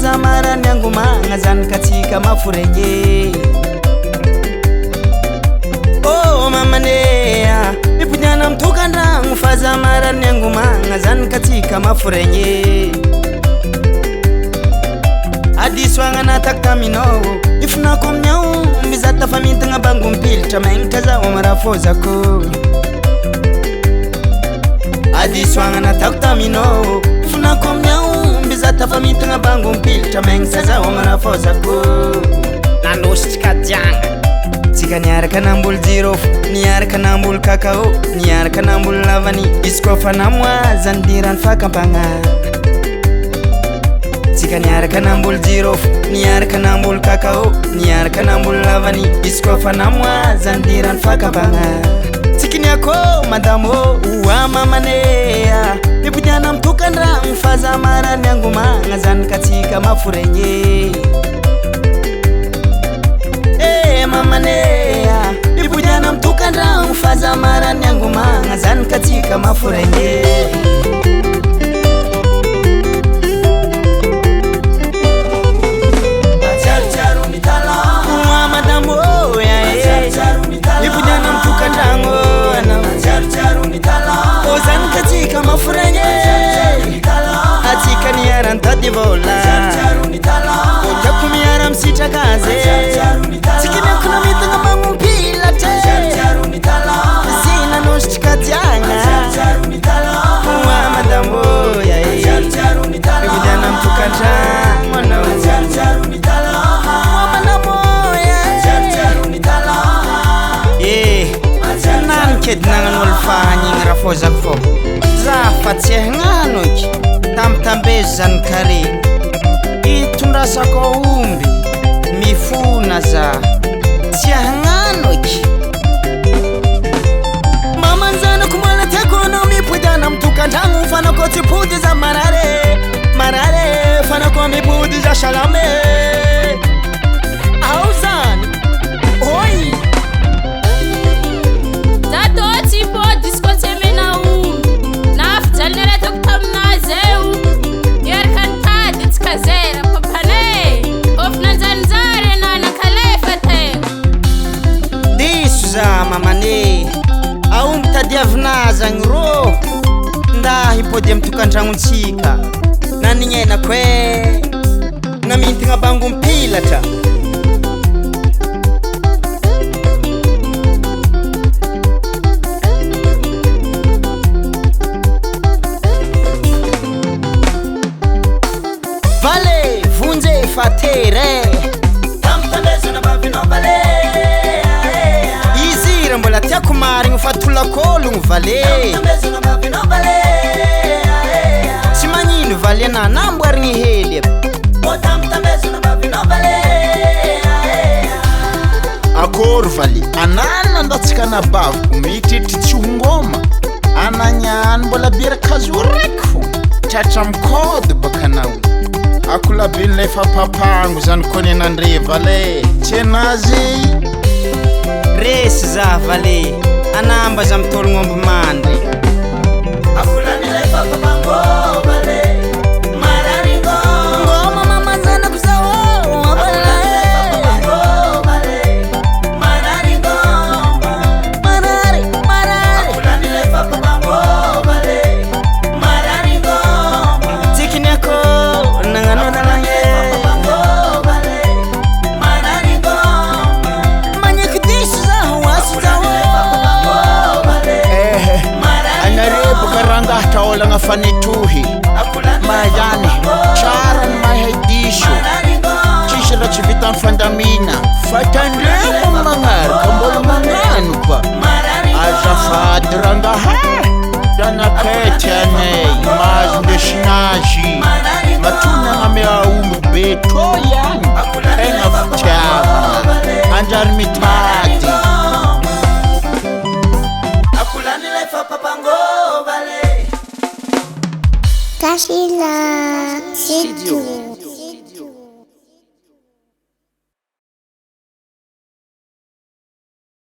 mfaza marani yangu mangazani katika mafurenye. Oh mama nea ipujana mtukanda mfaza marani yangu mangazani katika mafurenye. Adiswanga na taktamino ifuna komnyau mbizata faminta nga bangu mpilta mengtaza wamarafoza ko. Adiswanga na taktamino ifuna komnyau mbizata faminta nga bangu mpilta mengtaza wamarafoza ko. Nandoshika janga Tika niara kanambul zirof, niara kanambul kakao, niara kanambul lavani, iskofa namwa zandiran fakapanga. Tika niara kanambul zirof, niara kanambul kakao, niara kanambul lavani, iskofa namwa zandiran fakapanga. Tikini yako madamo uwa mamanea, ipujana mtukandra mfaza marani yangu mangazani katika mafurenye. Mama nea ipujana mtukandra mfaza marani yangu mangazani katika mafurenye. Ipujana mtukandra ozani katika mafurenye. Atika niara ntadivola otakumiara msita kaze. Tikine kuna mitanga bangu mpila te zina noshtika janga uwa madambo ya ipujana mtukandra mwana uwa madambo ya nanked nangan olfanyi ngarafoza kfo zafatseh nganoki tamtambezan kare itunda sako umbi mifuna za siahanganoki. Mama nzana kumala tekono mipujana mtukandangu fana ko tipudi za marare marare fana ko mipudi za shalame auzani oi tato tipo diskotemena naftalnera toktamna zeu yerkan ditskazera papane ofnanzanzare nana kalefate disuza mamane au mtadiavnaza ngro nda hipodie mtukandrangu ntsika naninyena kwe na mintinga bangu mpila ta. Vale vunje fatere tamtambezo na bavino vale izira mbola tia kumari ngufatula kolu nguvale tamtambezo na bavino vale simanyini vale na nambwari ngiheli o tamtambezo na bavino vale akor vale anana ndatsika na bavu miti tichungoma ananyan mbola bira kazurekfu chacha mkod bakanawi akula bin lefa papangu zan kone nandre vale chenazi res za vale anamba za mtolu ngombu mande akula ni lefa papangu vale mararingo ngoma mama zana kusawo akula ni lefa papangu vale mararingo marari marari akula ni lefa papangu vale mararingo tikineko nangano na taola ngafanituhi mayani charan mahedisho chishela chivitan fandamina fatandremo mangar kambolo manganu kwa azafadrang dana ketane mazdeshnaji matuna ngame aumbu beto yan enga futaba anjar mitati akulani lefa papango vale Kashila, c'est tout.